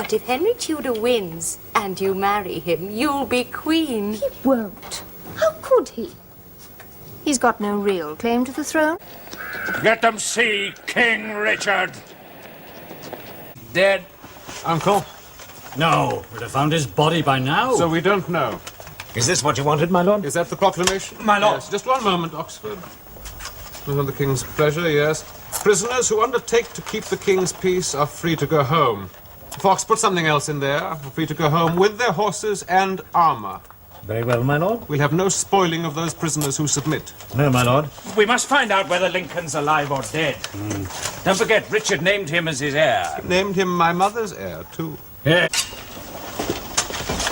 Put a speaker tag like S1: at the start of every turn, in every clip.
S1: But if Henry Tudor wins and you marry him, you'll be queen.
S2: He won't. How could he? He's got no real claim to the throne.
S3: Let them see King Richard. Dead.
S4: Uncle?
S5: No, we'd have found his body by now.
S4: So we don't know.
S5: Is this what you wanted, my lord?
S4: Is that the proclamation?
S3: My lord.
S4: Yes, just one moment, Oxford. The king's pleasure, yes. Prisoners who undertake to keep the king's peace are free to go home. Fox, put something else in there. Are free to go home with their horses and armor.
S5: Very well, my lord.
S4: We'll have no spoiling of those prisoners who submit.
S5: No, my lord.
S3: We must find out whether Lincoln's alive or dead. Don't forget, Richard named him as his heir.
S4: Named him my mother's heir, too.
S5: Yeah.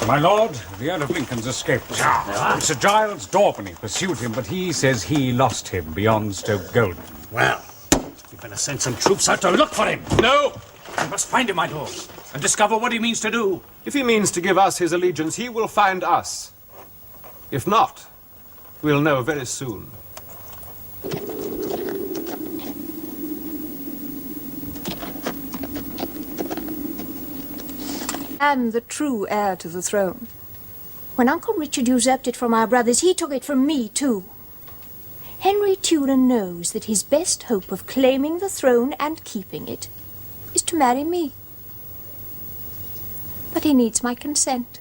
S3: My lord, the Earl of Lincoln's escaped. Sir Giles Daubeny pursued him, but he says he lost him beyond Stoke Golden.
S5: Well, we'd better send some troops out to look for him.
S3: No! We must find him, my lord, and discover what he means to do.
S4: If he means to give us his allegiance, he will find us. If not, we'll know very soon.
S2: I am the true heir to the throne. When Uncle Richard usurped it from our brothers, he took it from me, too. Henry Tudor knows that his best hope of claiming the throne and keeping it is to marry me. But he needs my consent,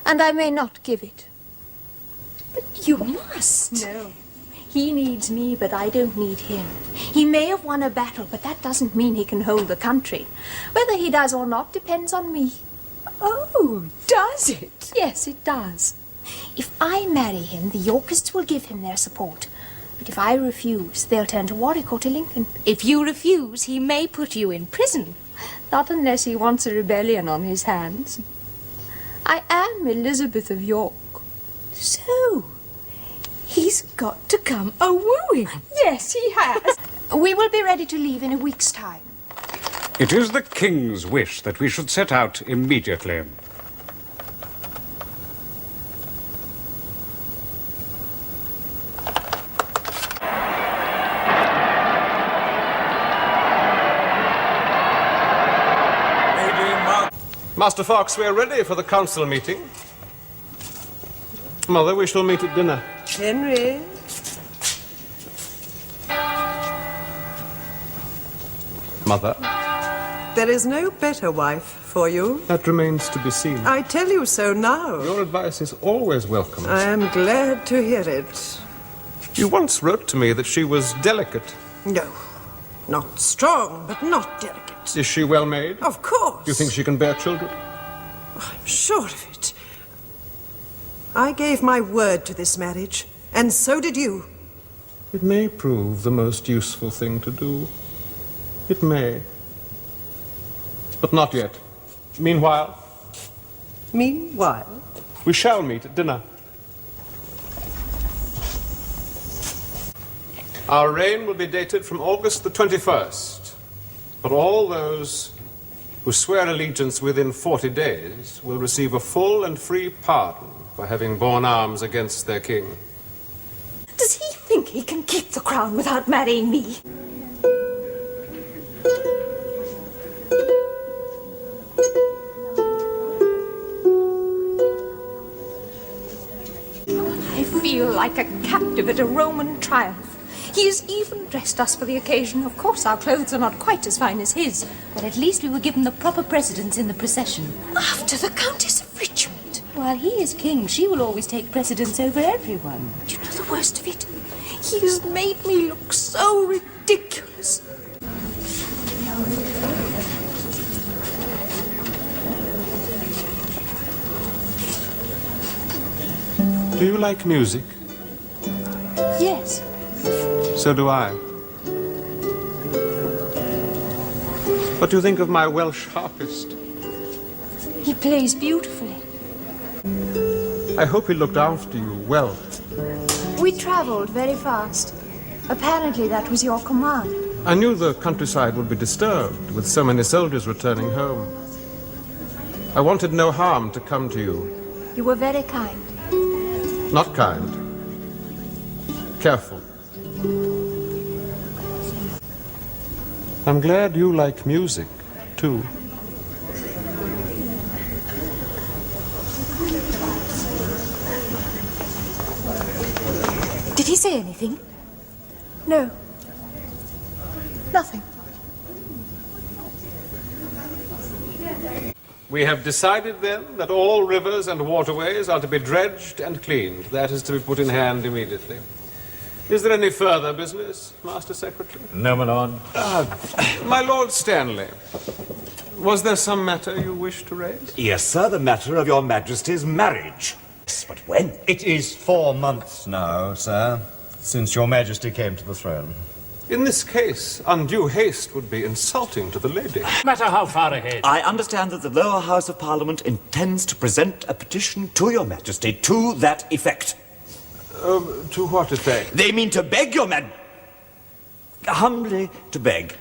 S2: and I may not give it.
S1: But you must.
S2: No. He needs me, but I don't need him. He may have won a battle, but that doesn't mean he can hold the country. Whether he does or not depends on me.
S1: Oh, does it?
S2: Yes, it does. If I marry him, the Yorkists will give him their support. But if I refuse, they'll turn to Warwick or to Lincoln.
S1: If you refuse, he may put you in prison.
S2: Not unless he wants a rebellion on his hands. I am Elizabeth of York.
S1: So, he's got to come a-wooing.
S2: Yes, he has. We will be ready to leave in a week's time.
S3: It is the king's wish that we should set out immediately.
S4: Master Fox, we're ready for the council meeting. Mother, we shall meet at dinner.
S6: Henry.
S4: Mother?
S6: There is no better wife for you.
S4: That remains to be seen.
S6: I tell you so now.
S4: Your advice is always welcome.
S6: I am glad to hear it.
S4: You once wrote to me that she was delicate.
S6: No, not strong, but not delicate.
S4: Is she well made?
S6: Of course.
S4: Do you think she can bear children?
S6: I'm sure of it. I gave my word to this marriage, and so did you.
S4: It may prove the most useful thing to do. It may. But not yet. Meanwhile, we shall meet at dinner. Our reign will be dated from August the 21st. But all those who swear allegiance within 40 days will receive a full and free pardon for having borne arms against their king.
S2: Does he think he can keep the crown without marrying me? I feel like a captive at a Roman triumph. He has even dressed us for the occasion. Of course, our clothes are not quite as fine as his.
S1: But at least we were given the proper precedence in the procession.
S2: After the Countess of Richmond.
S1: While he is king, she will always take precedence over everyone.
S2: Do you know the worst of it? He has made me look so ridiculous.
S4: Do you like music?
S2: Yes.
S4: So do I. What do you think of my Welsh harpist?
S2: He plays beautifully.
S4: I hope he looked after you well.
S2: We traveled very fast. Apparently that was your command.
S4: I knew the countryside would be disturbed with so many soldiers returning home. I wanted no harm to come to you.
S2: You were very kind.
S4: Not kind. Careful. I'm glad you like music, too.
S2: say anything?
S6: No. Nothing.
S4: We have decided, then, that all rivers and waterways are to be dredged and cleaned. That is to be put in hand immediately. Is there any further business, Master Secretary?
S5: No, my lord.
S4: My Lord Stanley, was there some matter you wished to raise?
S5: Yes, sir, the matter of your Majesty's marriage. Yes, but when?
S7: It is 4 months now, sir, since your Majesty came to the throne.
S4: In this case, undue haste would be insulting to the lady.
S5: No matter how far ahead.
S8: I understand that the lower house of Parliament intends to present a petition to your Majesty to that effect.
S4: To what effect?
S8: They mean to beg your humbly to beg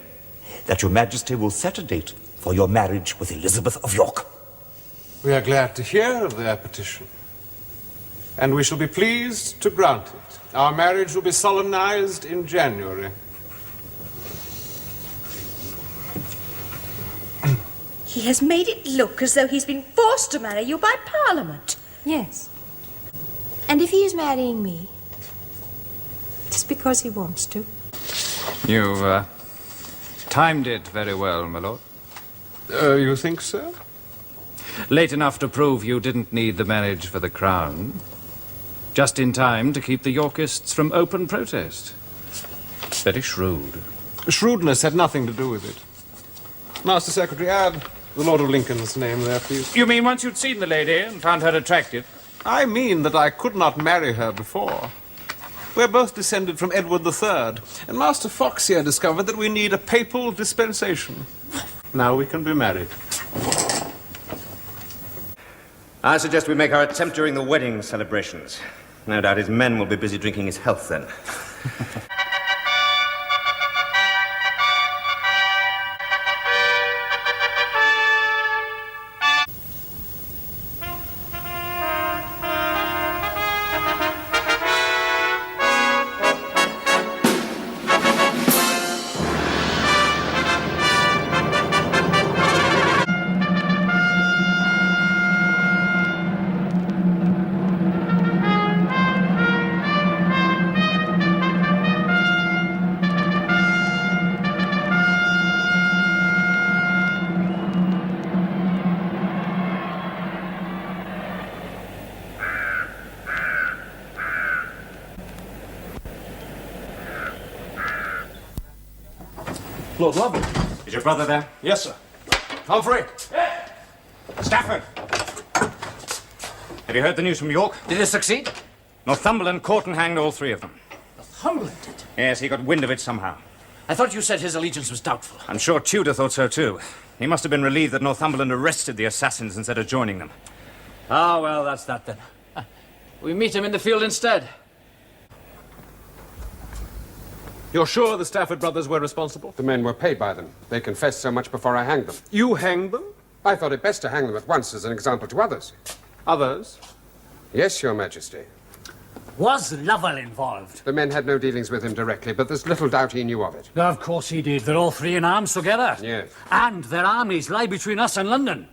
S8: that your Majesty will set a date for your marriage with Elizabeth of York.
S4: We are glad to hear of their petition, and we shall be pleased to grant it. Our marriage will be solemnized in January.
S2: He has made it look as though he's been forced to marry you by Parliament.
S1: Yes.
S2: And if he is marrying me,
S1: Just because he wants to.
S3: You've timed it very well, my lord.
S4: You think so?
S3: Late enough to prove you didn't need the marriage for the crown. Just in time to keep the Yorkists from open protest. Very shrewd.
S4: Shrewdness had nothing to do with it. Master Secretary, add the Lord of Lincoln's name there, please.
S3: You mean once you'd seen the lady and found her attractive?
S4: I mean that I could not marry her before. We're both descended from Edward III, and Master Fox here discovered that we need a papal dispensation. Now we can be married.
S7: I suggest we make our attempt during the wedding celebrations. No doubt his men will be busy drinking his health then.
S5: Lord London.
S3: Is your brother there?
S5: Yes, sir.
S4: Humphrey!
S3: Stafford! Have you heard the news from York?
S5: Did it succeed?
S3: Northumberland caught and hanged all 3 of them.
S5: Northumberland did.
S3: Yes, he got wind of it somehow.
S5: I thought you said his allegiance was doubtful.
S3: I'm sure Tudor thought so too. He must have been relieved that Northumberland arrested the assassins instead of joining them.
S5: Ah, well, that's that then. We meet him in the field instead.
S4: You're sure the Stafford brothers were responsible?
S9: The men were paid by them. They confessed so much before I hanged them.
S4: You hanged them?
S9: I thought it best to hang them at once as an example to others.
S4: Others?
S9: Yes, Your Majesty.
S5: Was Lovell involved?
S9: The men had no dealings with him directly, but there's little doubt he knew of it.
S5: Of course he did. They're all 3 in arms together.
S9: Yes.
S5: And their armies lie between us and London.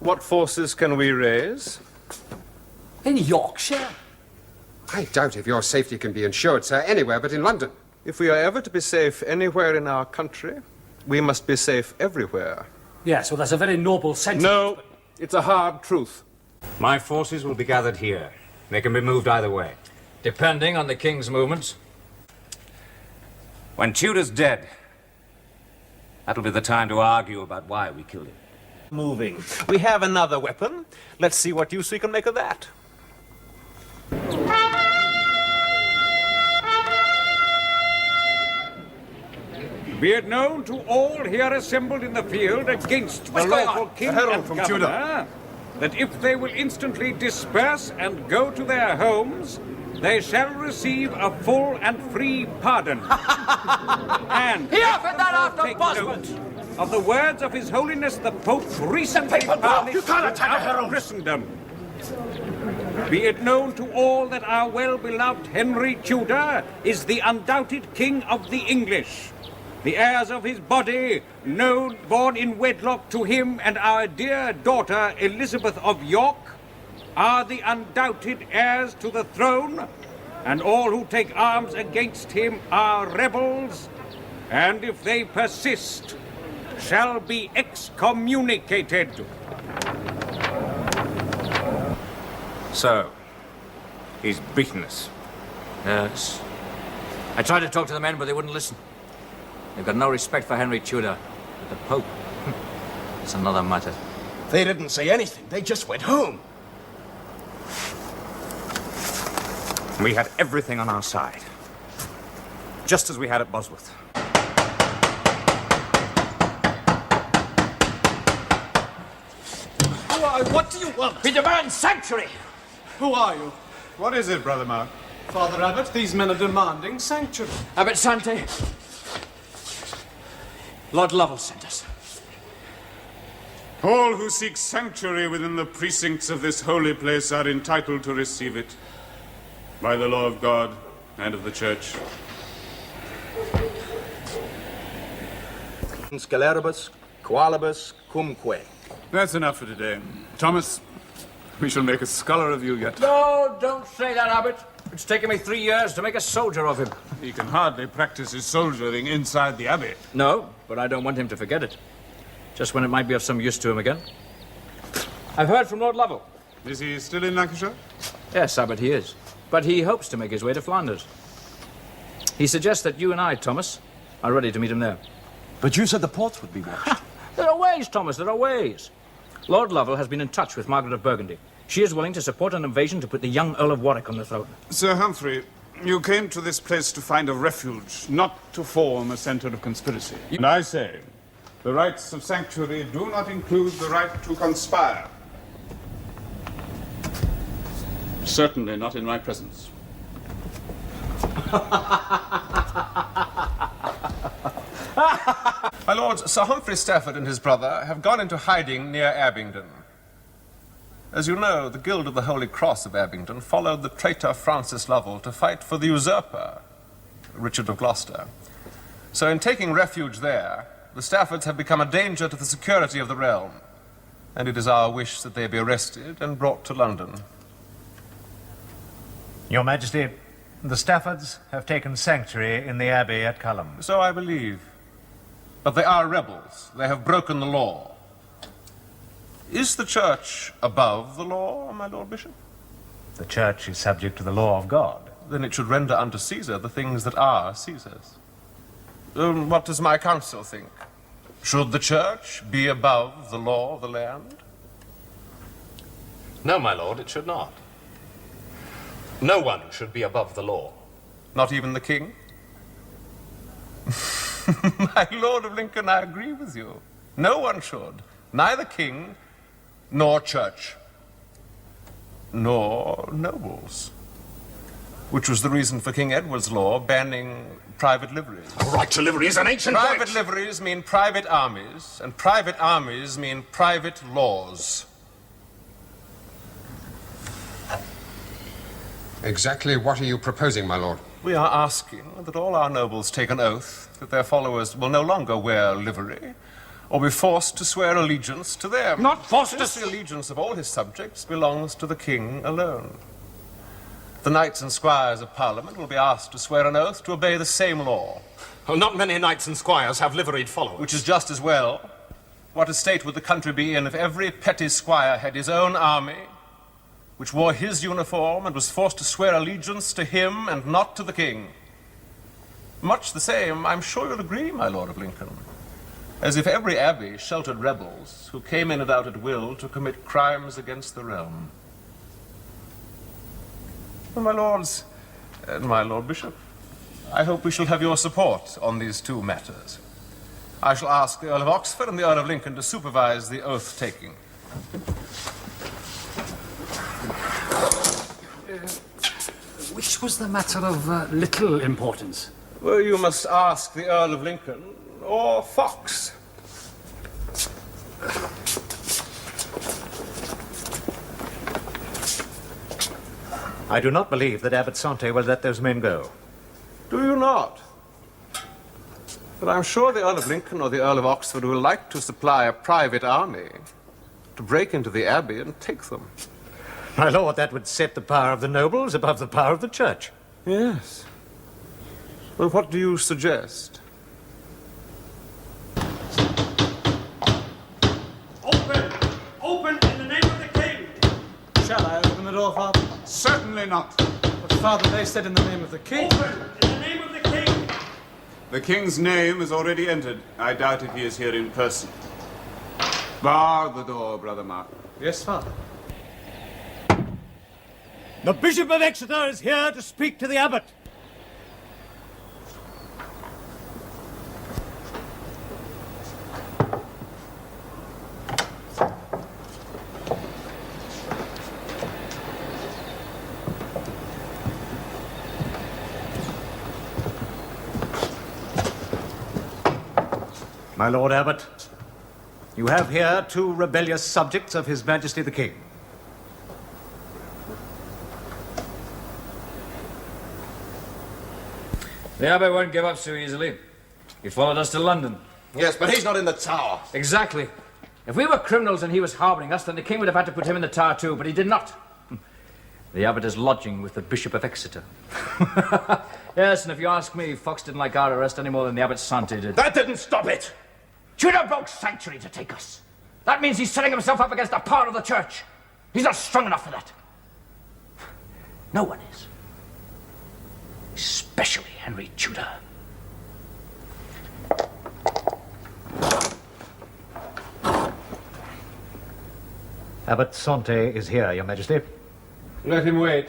S4: What forces can we raise?
S5: In Yorkshire?
S9: I doubt if your safety can be ensured, sir, anywhere but in London.
S4: If we are ever to be safe anywhere in our country, we must be safe everywhere.
S5: Yes, well, that's a very noble sentiment.
S4: No, it's a hard truth.
S3: My forces will be gathered here. They can be moved either way.
S5: Depending on the king's movements.
S3: When Tudor's dead, that'll be the time to argue about why we killed him.
S4: Moving. We have another weapon. Let's see what use we can make of that.
S3: Be it known to all here assembled in the field against the lawful king and governor, that if they will instantly disperse and go to their homes, they shall receive a full and free pardon. And take note of the words of His Holiness the Pope recently published throughout Christendom. Be it known to all that our well-beloved Henry Tudor is the undoubted King of the English. The heirs of his body, known, born in wedlock to him and our dear daughter Elizabeth of York, are the undoubted heirs to the throne, and all who take arms against him are rebels, and if they persist, shall be excommunicated.
S7: So, he's beaten us.
S5: Yes. I tried to talk to the men, but they wouldn't listen. They've got no respect for Henry Tudor. But the Pope, it's another matter.
S10: They didn't say anything. They just went home.
S7: We had everything on our side. Just as we had at Bosworth.
S10: Who are you? What do you want?
S5: We demand sanctuary!
S10: Who are you?
S4: What is it, Brother Mark?
S10: Father Abbot, these men are demanding sanctuary.
S5: Abbot Sante, Lord Lovell sent us.
S3: All who seek sanctuary within the precincts of this holy place are entitled to receive it, by the law of God and of the Church.
S10: Scaleribus, qualibus, cumque.
S3: That's enough for today. Thomas, we shall make a scholar of you yet.
S5: No, don't say that, Abbot. It's taken me 3 years to make a soldier of him.
S3: He can hardly practice his soldiering inside the abbey.
S5: No, but I don't want him to forget it. Just when it might be of some use to him again. I've heard from Lord Lovell.
S3: Is he still in Lancashire?
S5: Yes, Abbot, he is. But he hopes to make his way to Flanders. He suggests that you and I, Thomas, are ready to meet him there.
S10: But you said the ports would be watched.
S5: There are ways, Thomas, there are ways. Lord Lovell has been in touch with Margaret of Burgundy. She is willing to support an invasion to put the young Earl of Warwick on the throne.
S3: Sir Humphrey, you came to this place to find a refuge, not to form a center of conspiracy. And I say, the rights of sanctuary do not include the right to conspire. Certainly not in my presence.
S4: My lords, Sir Humphrey Stafford and his brother have gone into hiding near Abingdon. As you know, the Guild of the Holy Cross of Abingdon followed the traitor Francis Lovell to fight for the usurper, Richard of Gloucester. So in taking refuge there, the Staffords have become a danger to the security of the realm, and it is our wish that they be arrested and brought to London.
S11: Your Majesty, the Staffords have taken sanctuary in the abbey at Culham.
S4: So I believe. But they are rebels. They have broken the law. Is the Church above the law, my Lord Bishop?
S11: The Church is subject to the law of God.
S4: Then it should render unto Caesar the things that are Caesar's. What does my council think? Should the Church be above the law of the land?
S12: No, my lord, it should not. No one should be above the law.
S4: Not even the king? My Lord of Lincoln, I agree with you. No one should. Neither king, nor church, nor nobles. Which was the reason for King Edward's law banning private liveries.
S10: A right to livery is an ancient
S4: Private
S10: right.
S4: liveries mean private armies, and private armies mean private laws.
S9: Exactly what are you proposing, my lord?
S4: We are asking that all our nobles take an oath that their followers will no longer wear livery or be forced to swear allegiance to them.
S10: Not forced
S4: Since the allegiance of all his subjects belongs to the king alone. The knights and squires of Parliament will be asked to swear an oath to obey the same law.
S10: Oh, not many knights and squires have liveried followers.
S4: Which is just as well. What estate would the country be in if every petty squire had his own army, which wore his uniform and was forced to swear allegiance to him and not to the king? Much the same, I'm sure you'll agree, my Lord of Lincoln, as if every abbey sheltered rebels who came in and out at will to commit crimes against the realm. Well, my lords, and my Lord Bishop, I hope we shall have your support on these two matters. I shall ask the Earl of Oxford and the Earl of Lincoln to supervise the oath-taking.
S5: Which was the matter of little importance?
S4: Well, you must ask the Earl of Lincoln or Fox.
S11: I do not believe that Abbot Sante will let those men go.
S4: Do you not? But I'm sure the Earl of Lincoln or the Earl of Oxford will like to supply a private army to break into the abbey and take them.
S11: My lord, that would set the power of the nobles above the power of the church.
S4: Yes. Well, what do you suggest?
S3: Open! Open in the name of the king!
S13: Shall I open the door, Father?
S3: Certainly not.
S13: But, Father, they said in the name of the king.
S3: Open in the name of the king!
S14: The king's name is already entered. I doubt if he is here in person. Bar the door, Brother Mark.
S13: Yes, Father.
S11: The Bishop of Exeter is here to speak to the abbot. My Lord Abbot, you have here two rebellious subjects of His Majesty the King.
S5: The abbot won't give up so easily. He followed us to London.
S10: Yes, but he's not in the tower.
S5: Exactly. If we were criminals and he was harbouring us, then the king would have had to put him in the tower too, but he did not. The abbot is lodging with the Bishop of Exeter. Yes, and if you ask me, Fox didn't like our arrest any more than the abbot Sante did.
S10: That didn't stop it!
S5: Tudor broke sanctuary to take us. That means he's setting himself up against the power of the church. He's not strong enough for that. No one is. Especially Henry Tudor.
S11: Abbot Sante is here, Your Majesty.
S4: Let him wait.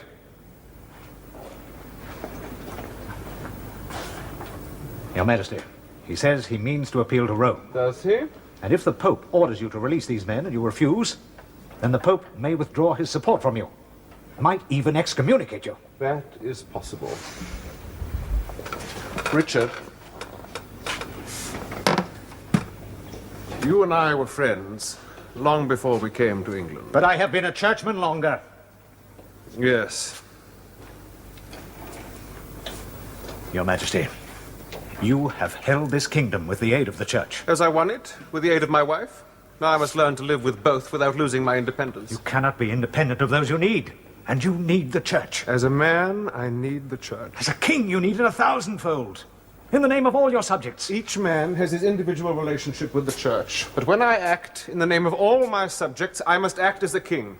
S11: Your Majesty, he says he means to appeal to Rome.
S4: Does he?
S11: And if the Pope orders you to release these men and you refuse, then the Pope may withdraw his support from you. Might even excommunicate you.
S4: That is possible. Richard, you and I were friends long before we came to England.
S11: But I have been a churchman longer.
S4: Yes.
S11: Your Majesty, you have held this kingdom with the aid of the church.
S4: As I won it, with the aid of my wife. Now I must learn to live with both without losing my independence.
S11: You cannot be independent of those you need. And you need the church.
S4: As a man, I need the church.
S11: As a king, you need it 1,000-fold. In the name of all your subjects.
S4: Each man has his individual relationship with the church. But when I act in the name of all my subjects, I must act as a king.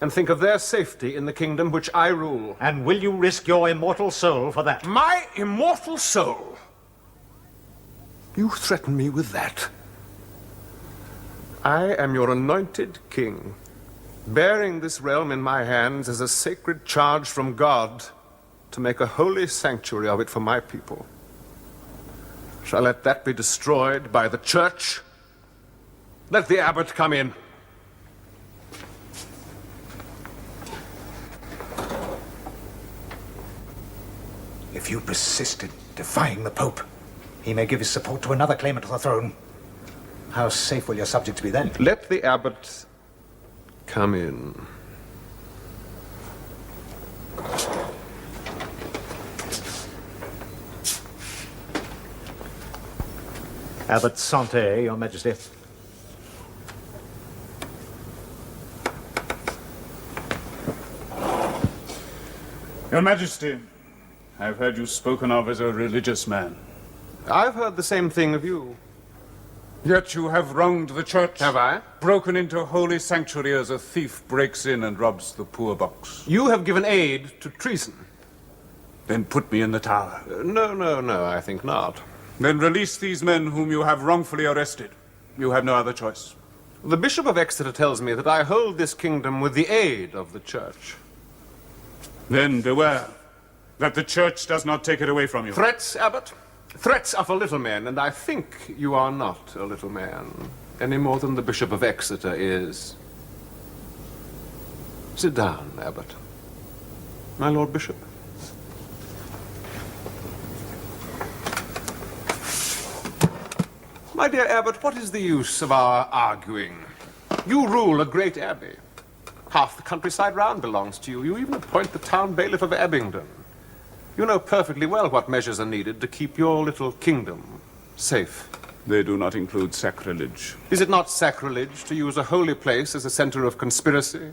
S4: And think of their safety in the kingdom which I rule.
S11: And will you risk your immortal soul for that?
S4: My immortal soul? You threaten me with that. I am your anointed king, bearing this realm in my hands as a sacred charge from God to make a holy sanctuary of it for my people. Shall I let that be destroyed by the church? Let the abbot come in.
S11: If you persist in defying the Pope, he may give his support to another claimant to the throne. How safe will your subjects be then?
S4: Let the abbot come in.
S11: Abbot Sante, Your Majesty.
S14: Your Majesty, I've heard you spoken of as a religious man.
S4: I've heard the same thing of you.
S14: Yet you have wronged the church.
S4: Have I?
S14: Broken into holy sanctuary as a thief breaks in and robs the poor box.
S4: You have given aid to treason.
S14: Then put me in the tower.
S4: No, I think not.
S14: Then release these men whom you have wrongfully arrested. You have no other choice.
S4: The Bishop of Exeter tells me that I hold this kingdom with the aid of the church.
S14: Then beware that the church does not take it away from you.
S4: Threats, Abbot? Threats are for little men, and I think you are not a little man, any more than the Bishop of Exeter is. Sit down, Abbot. My Lord Bishop. My dear Abbot, what is the use of our arguing? You rule a great abbey. Half the countryside round belongs to you. You even appoint the town bailiff of Abingdon. You know perfectly well what measures are needed to keep your little kingdom safe.
S14: They do not include sacrilege.
S4: Is it not sacrilege to use a holy place as a center of conspiracy?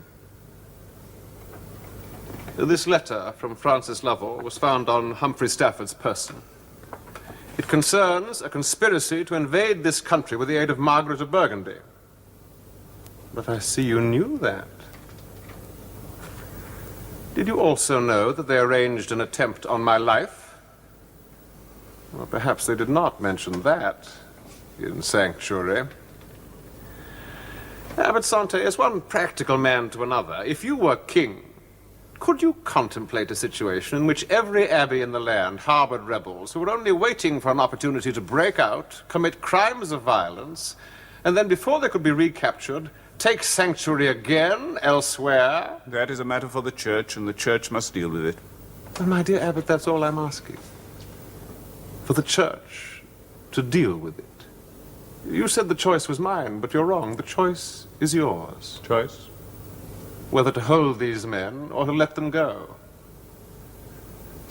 S4: This letter from Francis Lovell was found on Humphrey Stafford's person. It concerns a conspiracy to invade this country with the aid of Margaret of Burgundy. But I see you knew that. Did you also know that they arranged an attempt on my life? Well, perhaps they did not mention that in Sanctuary. Abbot Sante, as one practical man to another, if you were king, could you contemplate a situation in which every abbey in the land harbored rebels who were only waiting for an opportunity to break out, commit crimes of violence, and then before they could be recaptured, take sanctuary again elsewhere?
S14: That is a matter for the Church, and the Church must deal with it.
S4: Well, my dear Abbot, that's all I'm asking. For the Church to deal with it. You said the choice was mine, but you're wrong. The choice is yours.
S14: Choice?
S4: Whether to hold these men or to let them go.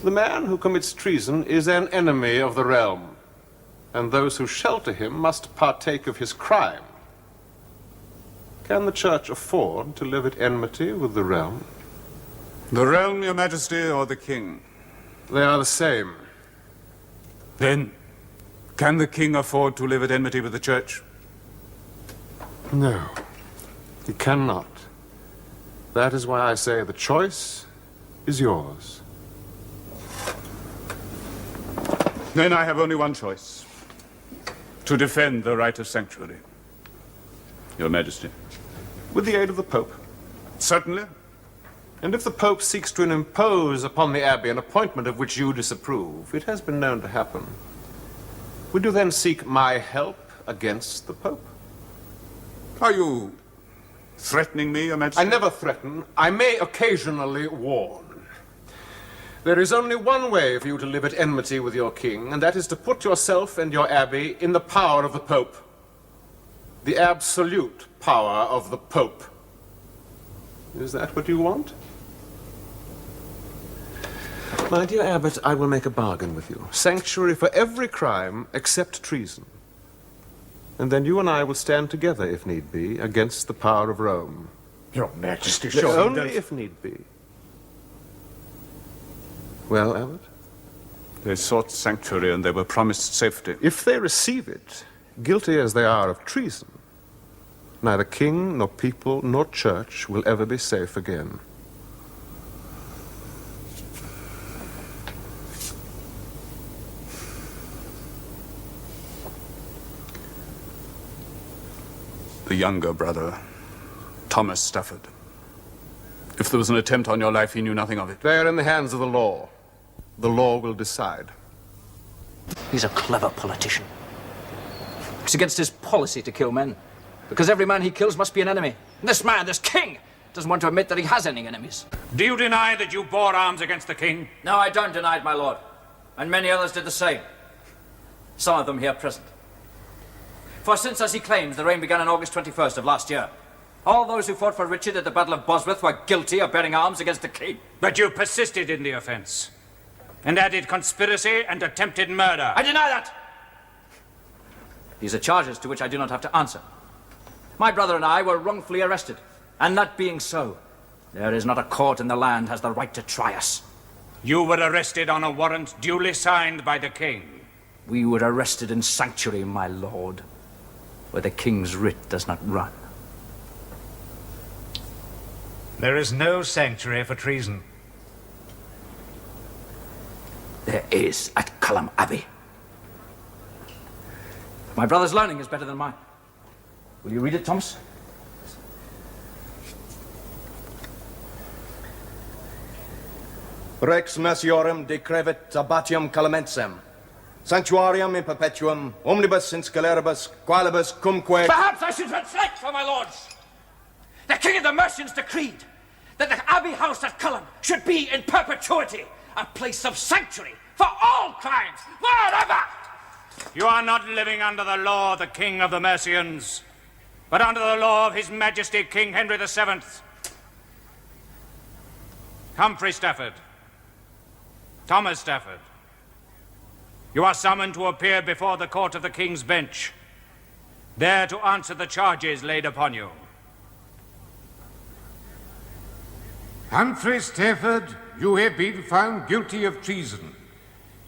S4: The man who commits treason is an enemy of the realm, and those who shelter him must partake of his crime. Can the Church afford to live at enmity with the realm?
S14: The realm, Your Majesty, or the King?
S4: They are the same.
S14: Then, can the King afford to live at enmity with the Church?
S4: No, he cannot. That is why I say the choice is yours.
S14: Then I have only one choice. To defend the right of sanctuary. Your Majesty.
S4: With the aid of the Pope.
S14: Certainly.
S4: And if the Pope seeks to impose upon the Abbey an appointment of which you disapprove, it has been known to happen, would you then seek my help against the Pope?
S14: Are you threatening me, Your Majesty?
S4: I never threaten. I may occasionally warn. There is only one way for you to live at enmity with your king, and that is to put yourself and your abbey in the power of the Pope. The absolute power of the Pope. Is that what you want? My dear Abbot, I will make a bargain with you. Sanctuary for every crime except treason. And then you and I will stand together, if need be, against the power of Rome.
S11: Your Majesty,
S4: But
S11: surely
S4: only
S11: don't...
S4: if need be. Well, Abbot?
S14: They sought sanctuary and they were promised safety.
S4: If they receive it, guilty as they are of treason, neither king, nor people, nor church will ever be safe again.
S14: The younger brother, Thomas Stafford. If there was an attempt on your life, he knew nothing of it.
S4: They are in the hands of the law. The law will decide.
S5: He's a clever politician. It's against his policy to kill men, because every man he kills must be an enemy. This man, this king, doesn't want to admit that he has any enemies.
S3: Do you deny that you bore arms against the king?
S5: No, I don't deny it, my lord. And many others did the same. Some of them here present. For since, as he claims, the reign began on August 21st of last year, all those who fought for Richard at the Battle of Bosworth were guilty of bearing arms against the king.
S3: But you persisted in the offense, and added conspiracy and attempted murder.
S5: I deny that! These are charges to which I do not have to answer. My brother and I were wrongfully arrested, and that being so, there is not a court in the land has the right to try us.
S3: You were arrested on a warrant duly signed by the king.
S5: We were arrested in sanctuary, my lord, where the king's writ does not run.
S11: There is no sanctuary for treason.
S5: There is at Culham Abbey. My brother's learning is better than mine. Will you read it, Thomas?
S7: Rex Merciorum decrevit abbatium Calamensem. Sanctuarium in perpetuum, omnibus in scaleribus, qualibus cumque...
S5: Perhaps I should translate for my lords. The King of the Mercians decreed that the Abbey House at Culham should be in perpetuity a place of sanctuary for all crimes, wherever!
S3: You are not living under the law of the King of the Mercians, but under the law of His Majesty King Henry VII. Humphrey Stafford, Thomas Stafford, you are summoned to appear before the court of the King's Bench, there to answer the charges laid upon you.
S15: Humphrey Stafford, you have been found guilty of treason.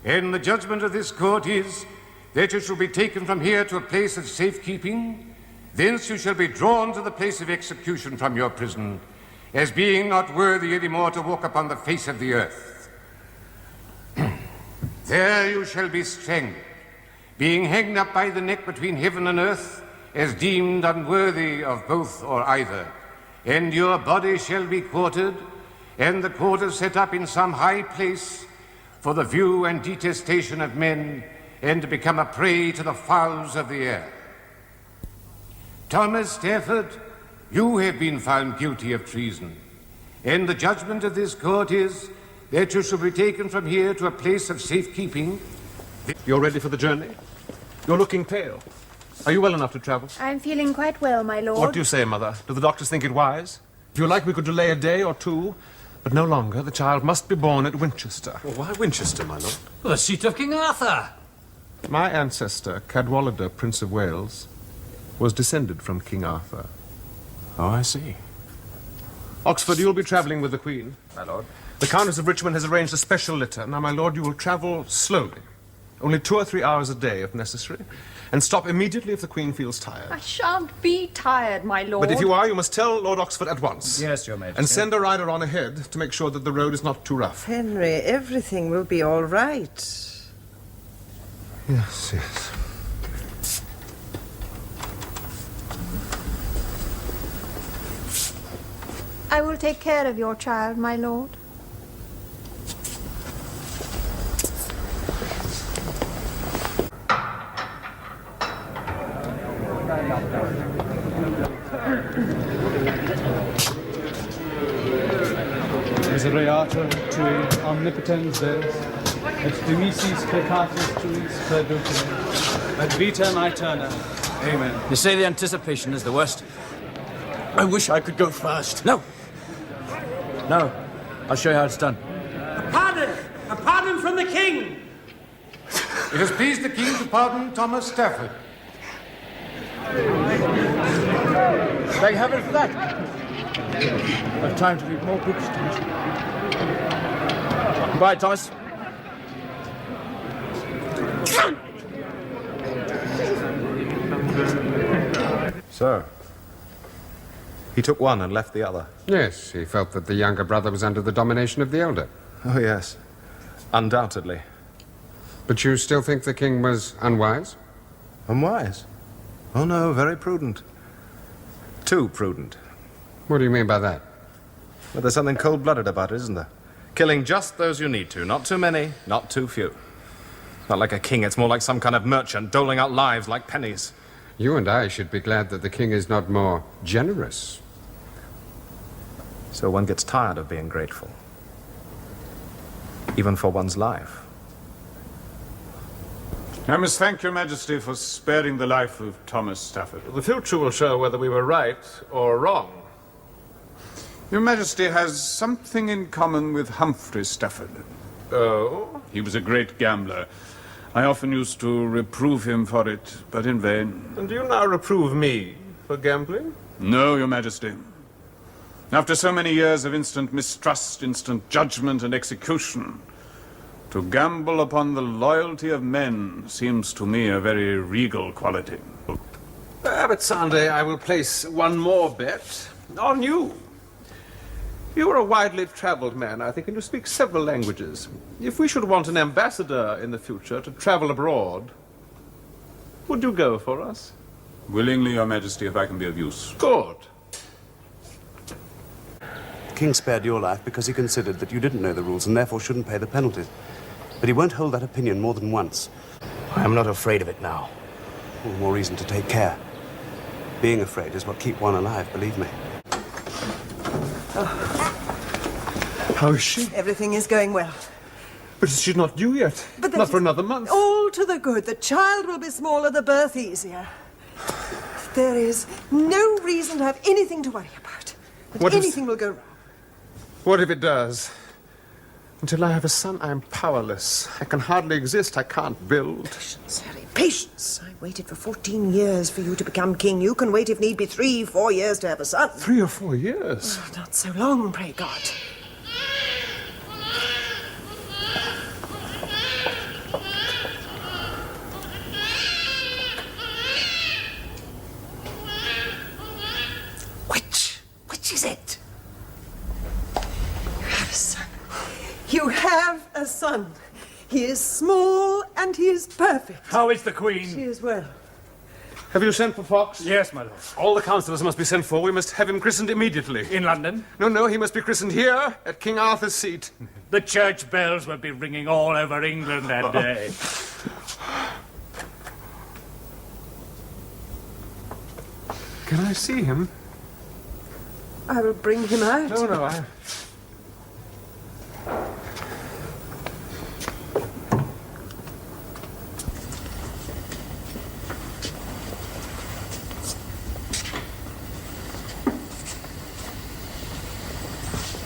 S15: And the judgment of this court is that you shall be taken from here to a place of safekeeping. Thence you shall be drawn to the place of execution from your prison, as being not worthy any more to walk upon the face of the earth. There you shall be strangled, being hanged up by the neck between heaven and earth, as deemed unworthy of both or either. And your body shall be quartered, and the quarters set up in some high place, for the view and detestation of men, and to become a prey to the fowls of the air. Thomas Stafford, you have been found guilty of treason, and the judgment of this court is that you shall be taken from here to a place of safekeeping.
S4: You're ready for the journey? You're looking pale. Are you well enough to travel?
S2: I'm feeling quite well, my lord.
S4: What do you say, Mother? Do the doctors think it wise? If you like, we could delay a day or two, but no longer. The child must be born at Winchester.
S12: Well, why Winchester, my lord?
S5: Well, the seat of King Arthur.
S4: My ancestor, Cadwallader, Prince of Wales, was descended from King Arthur.
S12: Oh, I see.
S4: Oxford, you'll be travelling with the Queen.
S5: My lord.
S4: The Countess of Richmond has arranged a special litter. Now, my lord, you will travel slowly. Only 2 or 3 hours a day, if necessary. And stop immediately if the Queen feels tired.
S2: I shan't be tired, my lord.
S4: But if you are, you must tell Lord Oxford at once.
S5: Yes, Your Majesty.
S4: And send a rider on ahead to make sure that the road is not too rough.
S6: Henry, everything will be all right.
S4: Yes, yes.
S2: I will take care of your child, my lord.
S13: Misereatur tui omnipotens Deus, et dimisis peccatus tuis perdutine, et vitam aeterna. Amen.
S5: You say the anticipation is the worst?
S10: I wish I could go first.
S5: No. No. I'll show you how it's done.
S16: A pardon! A pardon from the king!
S15: It has pleased the king to pardon Thomas Stafford.
S5: Thank heaven for that. I've time to read more books, Thomas. Goodbye, Thomas.
S4: So, he took one and left the other.
S9: Yes, he felt that the younger brother was under the domination of the elder.
S4: Oh, yes. Undoubtedly.
S9: But you still think the king was unwise?
S4: Unwise? Oh, no, very prudent. Too prudent.
S9: What do you mean by that?
S4: Well, there's something cold-blooded about it, isn't there? Killing just those you need to. Not too many, not too few. Not like a king, it's more like some kind of merchant doling out lives like pennies.
S9: You and I should be glad that the king is not more generous.
S4: So one gets tired of being grateful. Even for one's life.
S14: I must thank Your Majesty for sparing the life of Thomas Stafford.
S4: The future will show whether we were right or wrong.
S14: Your Majesty has something in common with Humphrey Stafford.
S4: Oh?
S14: He was a great gambler. I often used to reprove him for it, but in vain.
S4: And do you now reprove me for gambling?
S14: No, Your Majesty. After so many years of instant mistrust, instant judgment and execution, to gamble upon the loyalty of men seems to me a very regal quality.
S4: But Sunday I will place one more bet on you. You are a widely traveled man, I think, and you speak several languages. If we should want an ambassador in the future to travel abroad, would you go for us?
S14: Willingly, Your Majesty, if I can be of use.
S4: Good.
S17: The king spared your life because he considered that you didn't know the rules and therefore shouldn't pay the penalties. But he won't hold that opinion more than once.
S10: I am not afraid of it now.
S17: All the more reason to take care. Being afraid is what keeps one alive, believe me.
S4: How is she?
S6: Everything is going well.
S4: But she's not due yet.
S6: But
S4: not for another month.
S6: All to the good. The child will be smaller, the birth easier. There is no reason to have anything to worry about. But anything will go wrong.
S4: What if it does? Until I have a son, I am powerless. I can hardly exist. I can't build.
S6: Patience, Harry, patience. I waited for 14 years for you to become king. You can wait, if need be, 3, 4 years to have a son.
S4: 3 or 4 years?
S6: Oh, not so long, pray God. small and he is perfect.
S16: How is the Queen?
S6: She is well.
S4: Have you sent for Fox?
S16: Yes, my lord.
S4: All the councillors must be sent for. We must have him christened immediately.
S16: In London?
S4: No, he must be christened here at King Arthur's seat.
S16: The church bells will be ringing all over England that day.
S4: Can I see him?
S6: I will bring him out.
S4: No, I...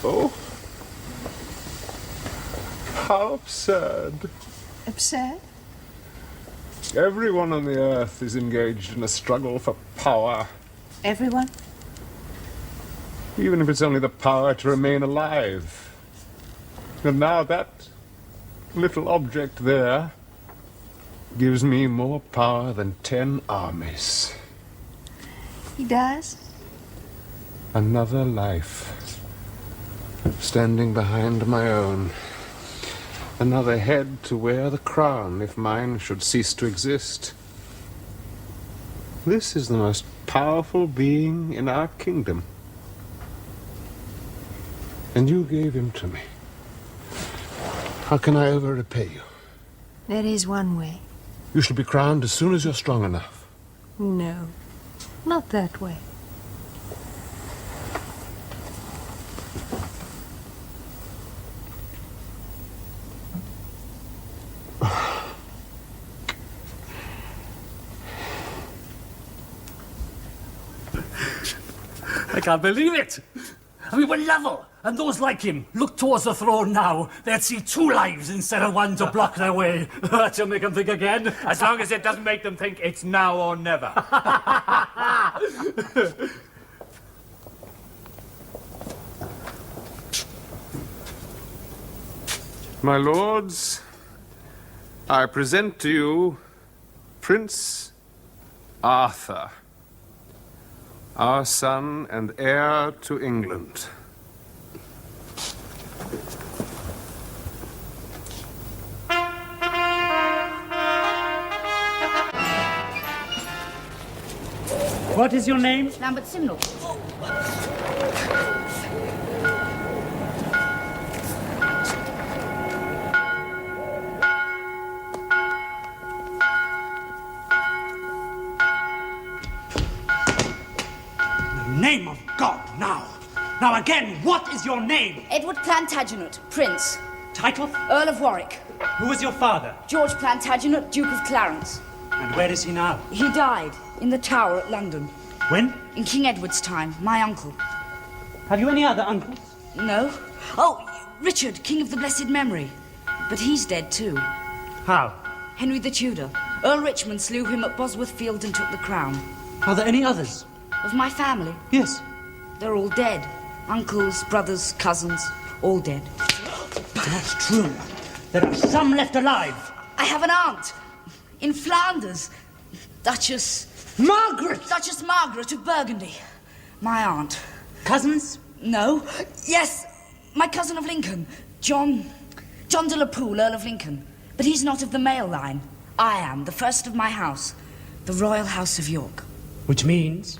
S4: Oh. How absurd.
S2: Absurd?
S4: Everyone on the earth is engaged in a struggle for power.
S2: Everyone?
S4: Even if it's only the power to remain alive. And now that little object there gives me more power than 10 armies.
S2: He does?
S4: Another life. Standing behind my own. Another head to wear the crown if mine should cease to exist. This is the most powerful being in our kingdom. And you gave him to me. How can I ever repay you?
S2: There is one way.
S4: You shall be crowned as soon as you're strong enough.
S2: No, not that way.
S16: I can't believe it. We were level, and those like him look towards the throne now. They'd see 2 lives instead of 1 to block their way. That should make them think again.
S5: As long as it doesn't make them think it's now or never.
S4: My lords, I present to you Prince Arthur, our son and heir to England.
S16: What is your name?
S18: Lambert Simnel.
S16: Name of God, now! Now again, what is your name?
S18: Edward Plantagenet, Prince.
S16: Title?
S18: Earl of Warwick.
S16: Who was your father?
S18: George Plantagenet, Duke of Clarence.
S16: And where is he now?
S18: He died in the Tower at London.
S16: When?
S18: In King Edward's time, my uncle.
S16: Have you any other uncles?
S18: No. Oh, Richard, King of the Blessed Memory. But he's dead too.
S16: How?
S18: Henry the Tudor. Earl Richmond slew him at Bosworth Field and took the crown.
S16: Are there any others?
S18: Of my family?
S16: Yes.
S18: They're all dead. Uncles, brothers, cousins, all dead.
S16: That's true. There are some left alive.
S18: I have an aunt in Flanders. Duchess Margaret of Burgundy. My aunt.
S16: Cousins?
S18: No. Yes, my cousin of Lincoln. John de la Poole, Earl of Lincoln. But he's not of the male line. I am, the first of my house. The Royal House of York.
S16: Which means?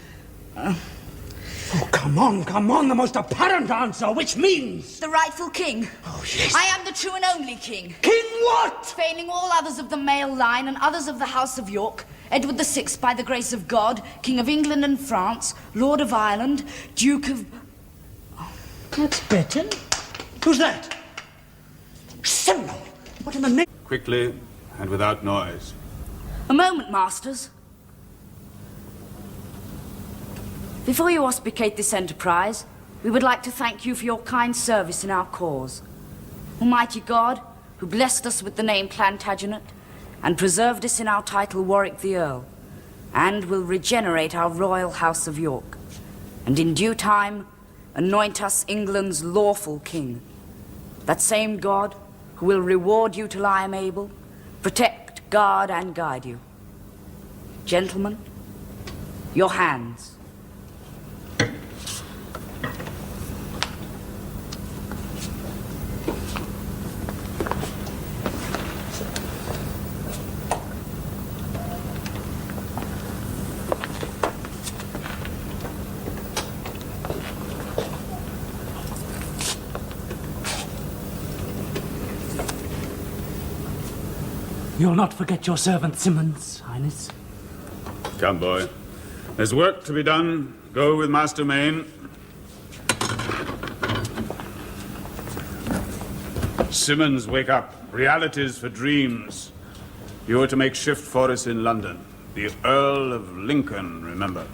S16: Oh, come on, the most apparent answer, which means?
S18: The rightful king.
S16: Oh, yes.
S18: I am the true and only king.
S16: King what?
S18: Failing all others of the male line and others of the House of York, Edward VI, by the grace of God, King of England and France, Lord of Ireland, Duke of...
S16: That's better. Who's that? Simnel! What in the name...
S14: Quickly and without noise.
S18: A moment, masters. Before you auspicate this enterprise, we would like to thank you for your kind service in our cause. Almighty God, who blessed us with the name Plantagenet, and preserved us in our title Warwick the Earl, and will regenerate our royal house of York, and in due time anoint us England's lawful king. That same God, who will reward you till I am able, protect, guard, and guide you. Gentlemen, your hands.
S16: You'll not forget your servant Simmons, Highness.
S14: Come, boy. There's work to be done. Go with Master Main. Simmons, wake up. Realities for dreams. You are to make shift for us in London. The Earl of Lincoln, remember.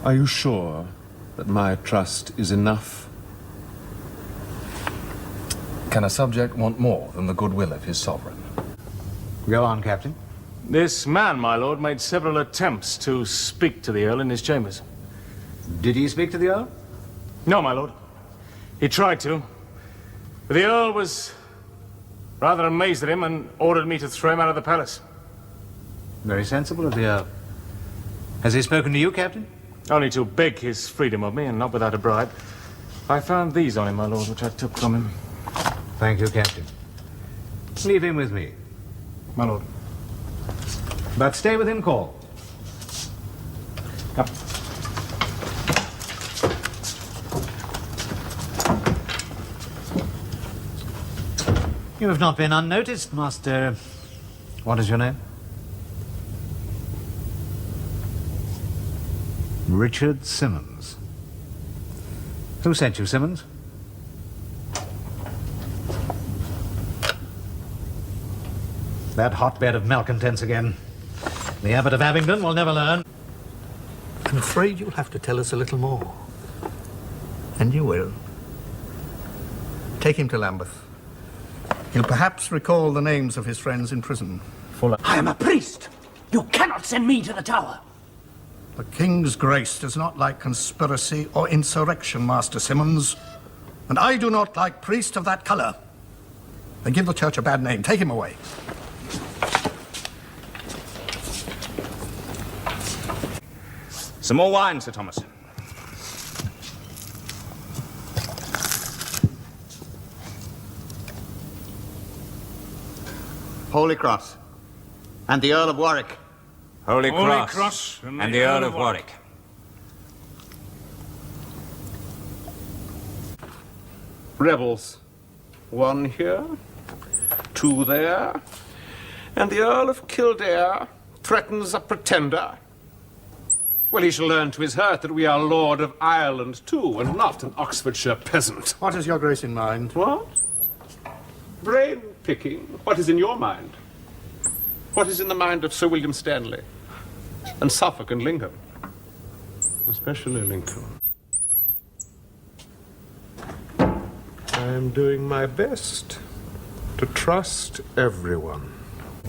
S4: Are you sure that my trust is enough?
S12: Can a subject want more than the goodwill of his sovereign?
S11: Go on, Captain.
S19: This man, my lord, made several attempts to speak to the Earl in his chambers.
S11: Did he speak to the Earl?
S19: No, my lord. He tried to. But the Earl was rather amazed at him and ordered me to throw him out of the palace.
S11: Very sensible of the Earl. Has he spoken to you, Captain?
S19: Only to beg his freedom of me, and not without a bribe. I found these on him, my lord, which I took from him.
S11: Thank you, Captain. Leave him with me.
S19: My lord.
S11: But stay within call.
S19: Come.
S11: You have not been unnoticed, Master. What is your name? Richard Simmons. Who sent you, Simmons? That hotbed of malcontents again. The Abbot of Abingdon will never learn.
S10: I'm afraid you'll have to tell us a little more. And you will. Take him to Lambeth. He'll perhaps recall the names of his friends in prison.
S16: I am a priest. You cannot send me to the Tower.
S10: The King's grace does not like conspiracy or insurrection, Master Simmons. And I do not like priests of that colour. They give the church a bad name. Take him away.
S20: Some more wine, Sir Thomas.
S11: Holy Cross. And the Earl of Warwick.
S3: Holy
S14: Holy
S3: Cross and the Earl of Warwick.
S4: Rebels. One here, two there, and the Earl of Kildare threatens a pretender. Well, he shall learn to his hurt that we are Lord of Ireland too, and not an Oxfordshire peasant.
S10: What has your grace in mind?
S4: What? Brain picking. What is in your mind? What is in the mind of Sir William Stanley? And Suffolk and Lincoln? Especially Lincoln. I am doing my best to trust everyone.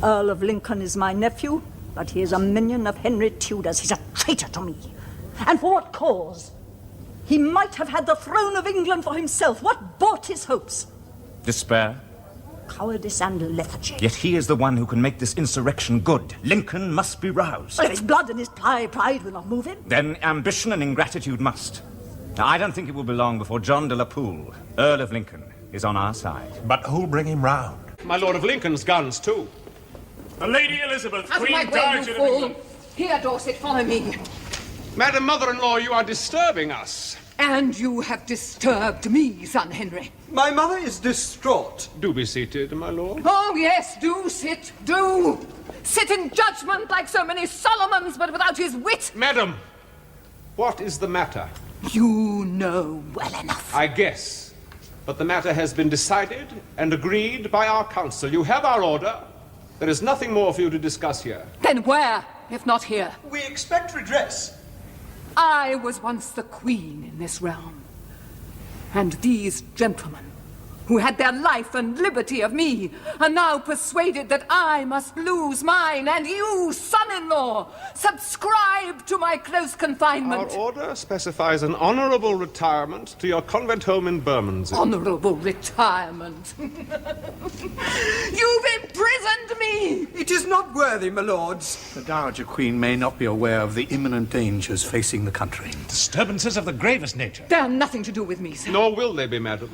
S2: Earl of Lincoln is my nephew, but he is a minion of Henry Tudor's. He's a traitor to me. And for what cause? He might have had the throne of England for himself. What bought his hopes?
S20: Despair.
S2: Cowardice and lethargy.
S20: Yet he is the one who can make this insurrection good. Lincoln must be roused.
S2: Well, if his blood and his pride will not move him.
S20: Then ambition and ingratitude must. Now, I don't think it will be long before John de la Poole, Earl of Lincoln, is on our side.
S12: But who'll bring him round?
S4: My Lord of Lincoln's guns, too.
S14: The Lady Elizabeth,
S21: Out of my way, you fool! Here, Dorset, follow me.
S4: Madam Mother-in-law, you are disturbing us.
S21: And you have disturbed me, son Henry.
S4: My mother is distraught. Do be seated, my lord.
S21: Oh, yes, do sit, do. Sit in judgment like so many Solomons, but without his wit.
S4: Madam, what is the matter?
S21: You know well enough.
S4: I guess. But the matter has been decided and agreed by our council. You have our order. There is nothing more for you to discuss here.
S21: Then where, if not here?
S4: We expect redress.
S21: I was once the queen in this realm. And these gentlemen, who had their life and liberty of me, are now persuaded that I must lose mine, and you, son-in-law, subscribe to my close confinement.
S4: Our order specifies an honorable retirement to your convent home in Bermondsey.
S21: Honorable retirement. You've imprisoned me!
S10: It is not worthy, my lords. The Dowager Queen may not be aware of the imminent dangers facing the country.
S12: Disturbances of the gravest nature.
S21: They are nothing to do with me, sir.
S4: Nor will they be, madam.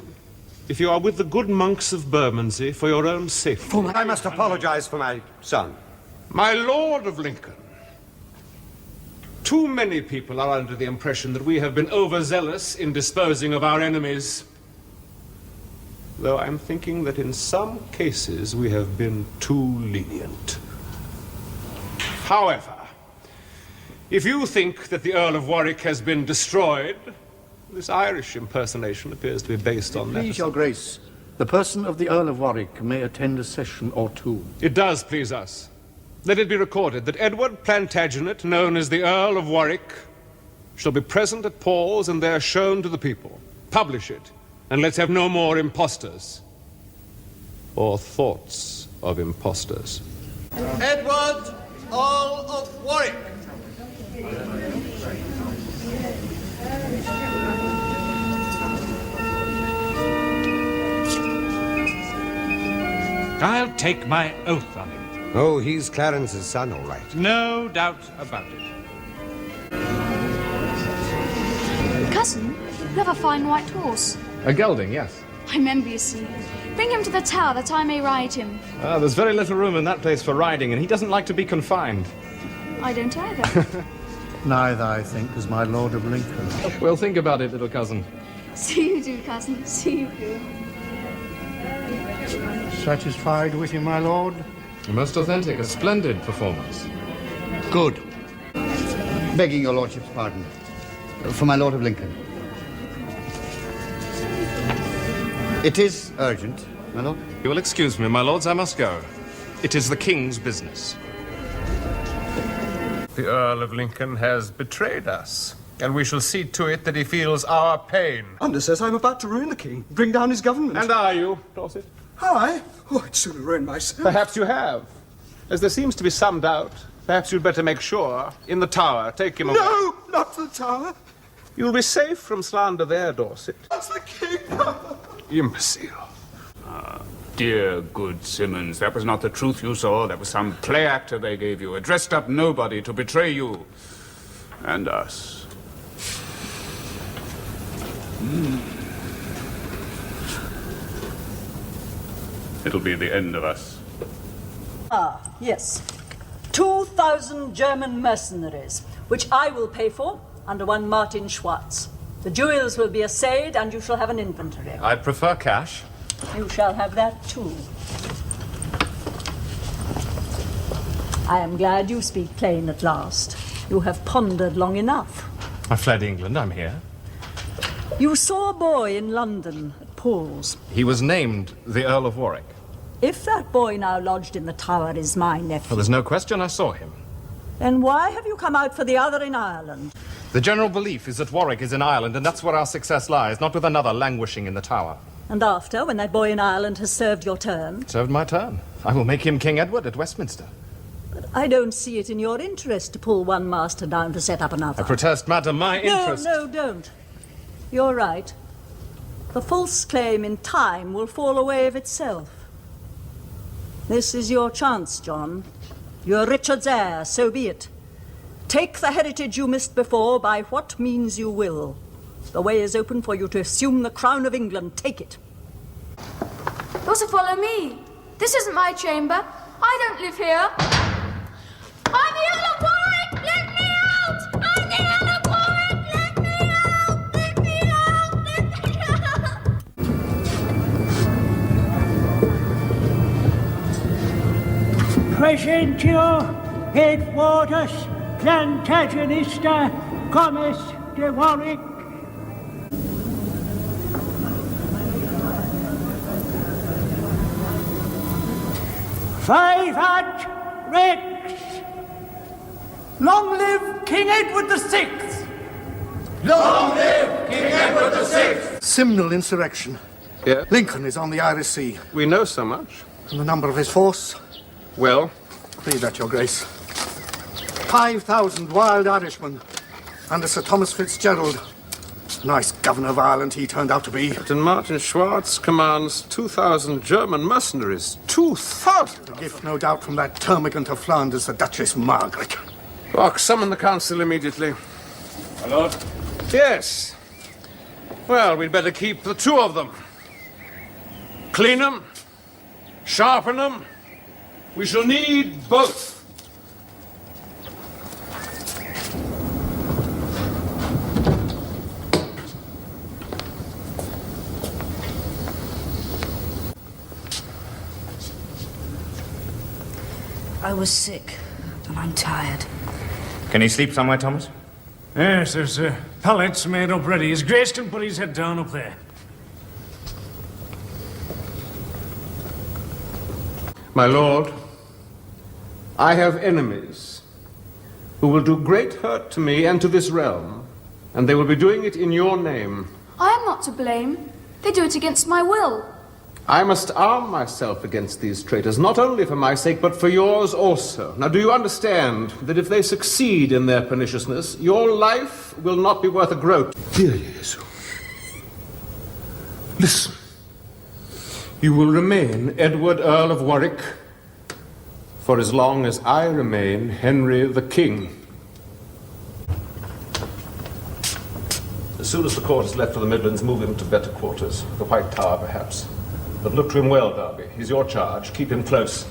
S4: If you are with the good monks of Bermondsey for your own safety.
S7: I must apologize for my son.
S4: My Lord of Lincoln, too many people are under the impression that we have been overzealous in disposing of our enemies. though I'm thinking that in some cases we have been too lenient. However, if you think that the Earl of Warwick has been destroyed, this Irish impersonation appears to be based on that.
S10: Please, Your Grace, the person of the Earl of Warwick may attend a session or two.
S4: It does please us. Let it be recorded that Edward Plantagenet, known as the Earl of Warwick, shall be present at Paul's and there shown to the people. Publish it, and let's have no more impostors. Or thoughts of impostors.
S7: Edward, Earl of Warwick.
S3: I'll take my oath on him.
S9: Oh, he's Clarence's son, all right.
S3: No doubt about it.
S8: Cousin, you have a fine white horse.
S19: A gelding, yes.
S8: I'm envious of you. Bring him to the tower that I may ride him.
S19: There's very little room in that place for riding, and he doesn't like to be confined.
S8: I don't either.
S10: Neither, I think, does my Lord of Lincoln.
S19: We'll think about it, little cousin.
S8: See you do, cousin. See you do.
S10: Satisfied with you, my lord?
S19: A most authentic, a splendid performance.
S10: Good. Begging your lordship's pardon. For my Lord of Lincoln. It is urgent, my lord.
S12: You will excuse me, my lords, I must go. It is the King's business.
S4: The Earl of Lincoln has betrayed us, and we shall see to it that he feels our pain.
S22: Under says I'm about to ruin the king, bring down his government.
S4: And are you, Dorset?
S22: I? Oh, I'd sooner ruin myself.
S4: Perhaps you have. As there seems to be some doubt, perhaps you'd better make sure. In the tower, take him away.
S22: No, not the tower.
S4: You'll be safe from slander there, Dorset.
S22: That's the king.
S4: Imbecile.
S3: Dear good Simmons, that was not the truth you saw. That was some play actor they gave you, a dressed-up nobody to betray you. And us. It'll be the end of us.
S23: Ah, yes. 2,000 German mercenaries, which I will pay for under one Martin Schwartz. The jewels will be assayed, and you shall have an inventory.
S19: I'd prefer cash.
S23: You shall have that too. I am glad you speak plain at last. You have pondered long enough.
S19: I fled England, I'm here.
S23: You saw a boy in London at Paul's.
S19: He was named the Earl of Warwick.
S23: If that boy now lodged in the tower is my nephew,
S19: Well, there's no question I saw him.
S23: then why have you come out for the other in Ireland?
S19: The general belief is that Warwick is in Ireland, and that's where our success lies, not with another languishing in the tower.
S23: And after, when that boy in Ireland has served your turn?
S19: Served my turn. I will make him King Edward at Westminster.
S23: But I don't see it in your interest to pull one master down to set up another.
S19: I protest, madam, my interest...
S23: No, don't. You're right. The false claim in time will fall away of itself. This is your chance, John. You're Richard's heir, so be it. Take the heritage you missed before by what means you will. The way is open for you to assume the crown of England. Take it.
S8: You also follow me. This isn't my chamber. I don't live here. I'm the Earl of Warwick! Let me out! I'm the Earl of Warwick! Let me out! Let me out! Let me out!
S24: Present your headquarters, Plantagenista, Commerce de Warwick. Vivat Rex! Long live King Edward VI!
S10: Long live King Edward VI! Simnel insurrection.
S4: Yeah?
S10: Lincoln is on the Irish Sea.
S4: We know so much.
S10: And the number of his force?
S4: Well?
S10: Read that, Your Grace. 5,000 wild Irishmen under Sir Thomas Fitzgerald. Nice governor of Ireland he turned out to be.
S4: Captain Martin Schwartz commands 2,000 German mercenaries. 2,000?
S10: A gift, no doubt, from that termagant of Flanders, the Duchess Margaret.
S4: Rock, summon the council immediately.
S3: My lord?
S4: Yes. Well, we'd better keep the two of them. Clean them. Sharpen them. We shall need both.
S18: I was sick, and I'm tired.
S20: Can he sleep somewhere, Thomas?
S16: Yes, there's pallets made up ready. His Grace can put his head down up there.
S4: My lord, I have enemies who will do great hurt to me and to this realm, and they will be doing it in your name.
S8: I am not to blame. They do it against my will.
S4: I must arm myself against these traitors, not only for my sake, but for yours also. Now, do you understand that if they succeed in their perniciousness, your life will not be worth a groat?
S22: Dear Jesu.
S4: Listen. You will remain Edward, Earl of Warwick, for as long as I remain Henry the King. As soon as the court has left for the Midlands, move him to better quarters. The White Tower, perhaps. But look to him well, Derby. He's your charge. Keep him close.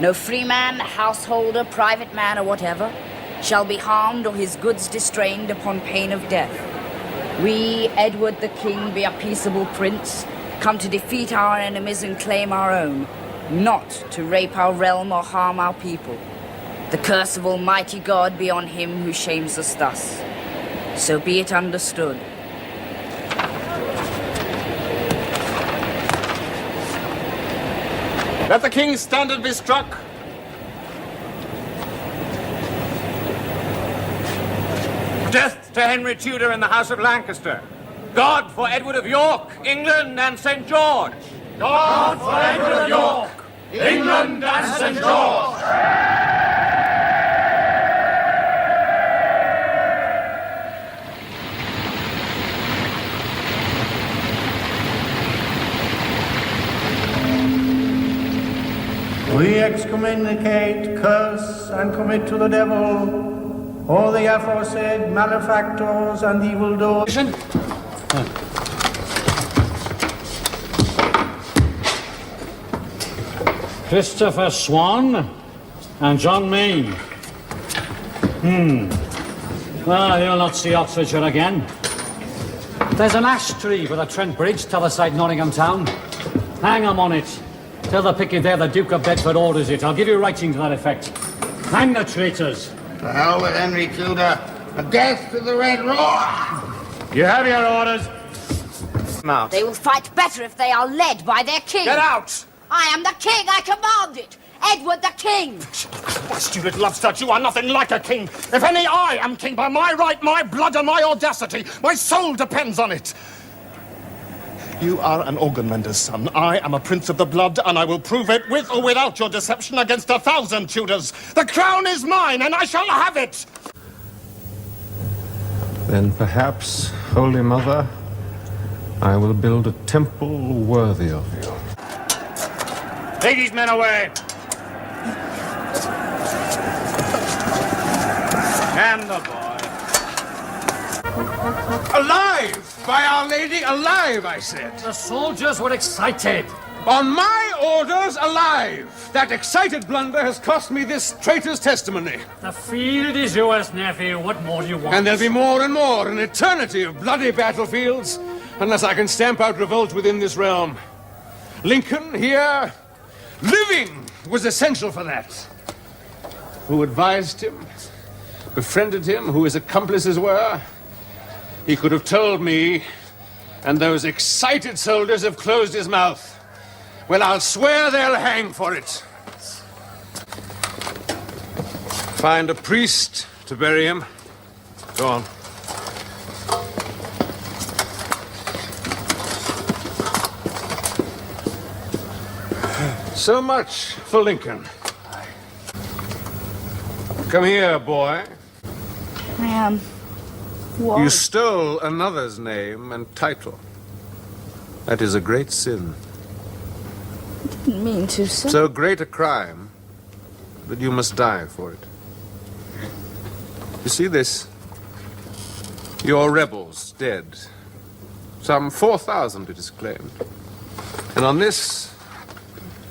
S18: No freeman, householder, private man, or whatever, shall be harmed or his goods distrained upon pain of death. We, Edward the King, be a peaceable prince, come to defeat our enemies and claim our own, not to rape our realm or harm our people. The curse of Almighty God be on him who shames us thus. So be it understood.
S4: Let the King's standard be struck.
S20: Death to Henry Tudor in the House of Lancaster. God for Edward of York, England and St. George.
S16: God for Edward of York, England and St. George.
S24: We excommunicate, curse, and commit to the devil all the aforesaid malefactors and evildoers.
S16: Christopher Swan and John Main. Well, you'll not see Oxfordshire again. There's an ash tree by the Trent Bridge, t'other side Nottingham town. Hang 'em on it. Tell the picket there the Duke of Bedford orders it. I'll give you writing to that effect. Hang the traitors.
S24: To hell with Henry Tudor. A death to the Red Roar.
S16: You have your orders.
S20: Mount.
S18: They will fight better if they are led by their king.
S20: Get out!
S18: I am the king, I command it. Edward the King.
S12: Stupid love statue, you are nothing like a king. If any, I am king by my right, my blood, and my audacity. My soul depends on it. You are an organ mender's son. I am a prince of the blood, and I will prove it with or without your deception against 1,000 Tudors. The crown is mine, and I shall have it!
S4: Then perhaps, Holy Mother, I will build a temple worthy of you.
S19: Take these men away. And the boy.
S3: Alive! By Our Lady, alive, I said.
S16: The soldiers were excited.
S3: On my orders, alive! That excited blunder has cost me this traitor's testimony.
S16: The field is yours, nephew. What more do you want?
S3: And there'll be more and more, an eternity of bloody battlefields, unless I can stamp out revolt within this realm. Lincoln, here, living, was essential for that. Who advised him, befriended him, who his accomplices were, he could have told me, and those excited soldiers have closed his mouth. Well, I'll swear they'll hang for it. Find a priest to bury him. Go on. So much for Lincoln. Come here, boy.
S18: I am. What?
S4: You stole another's name and title. That is a great sin.
S18: Didn't mean to, sir.
S4: So great a crime that you must die for it. You see this? Your rebels dead. Some 4,000 it is claimed. And on this,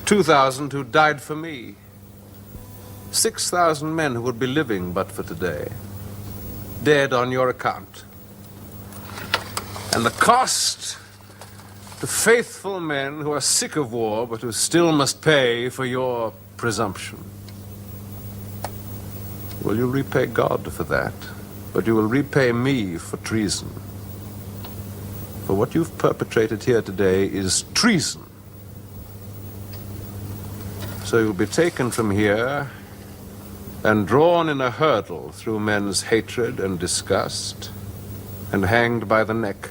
S4: 2,000 who died for me. 6,000 men who would be living but for today. Dead on your account. And the cost to faithful men who are sick of war but who still must pay for your presumption. Well, you'll repay God for that, but you will repay me for treason. For what you've perpetrated here today is treason. So you'll be taken from here and drawn in a hurdle through men's hatred and disgust and hanged by the neck.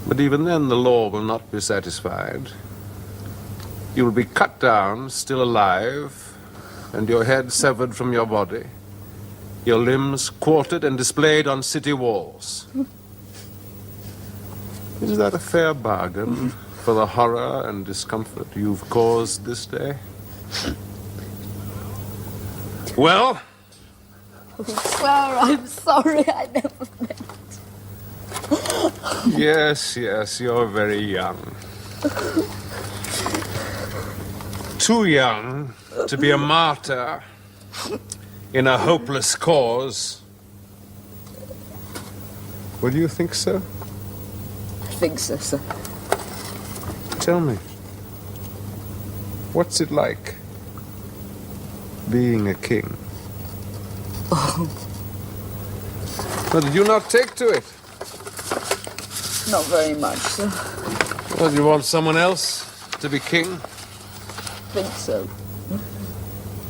S4: But even then the law will not be satisfied. You will be cut down, still alive, and your head severed from your body, your limbs quartered and displayed on city walls. Is that a fair bargain for the horror and discomfort you've caused this day? Well?
S18: Sir, I'm sorry, I never meant.
S4: Yes, you're very young. Too young to be a martyr in a hopeless cause. Well, do you think so?
S18: I think so, sir.
S4: Tell me, what's it like being a king?
S18: Oh,
S4: Well, did you not take to it?
S18: not very much, sir.
S4: Well, you want someone else to be king?
S18: Think so.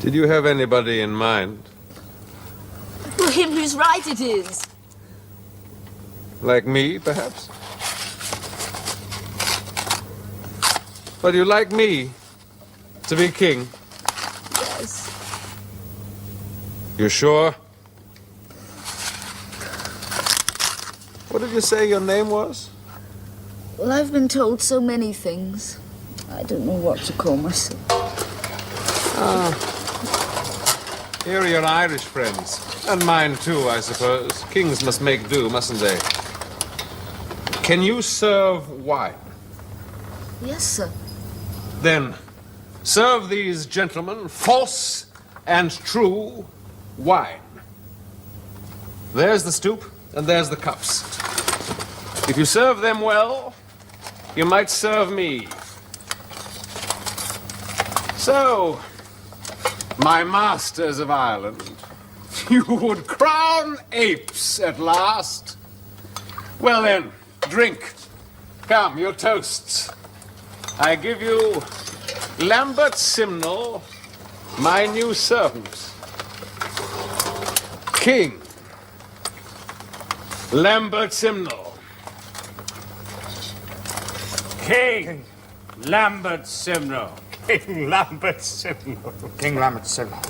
S4: Did you have anybody in mind?
S18: Well, him who's right it is.
S4: Like me, perhaps? Would you like me to be king?
S18: Yes.
S4: You sure? What did you say your name was?
S18: Well, I've been told so many things. I don't know what to call myself.
S4: Here are your Irish friends. And mine too, I suppose. Kings must make do, mustn't they? Can you serve wine?
S18: Yes, sir.
S4: Then serve these gentlemen false and true wine. There's the stoop, and there's the cups. If you serve them well, you might serve me. So, my masters of Ireland, you would crown apes at last. Well then, drink. Come, your toasts. I give you Lambert Simnel, my new servant. King Lambert Simnel.
S19: King Lambert Simnel.
S11: King Lambert Simnel. King Lambert Simnel.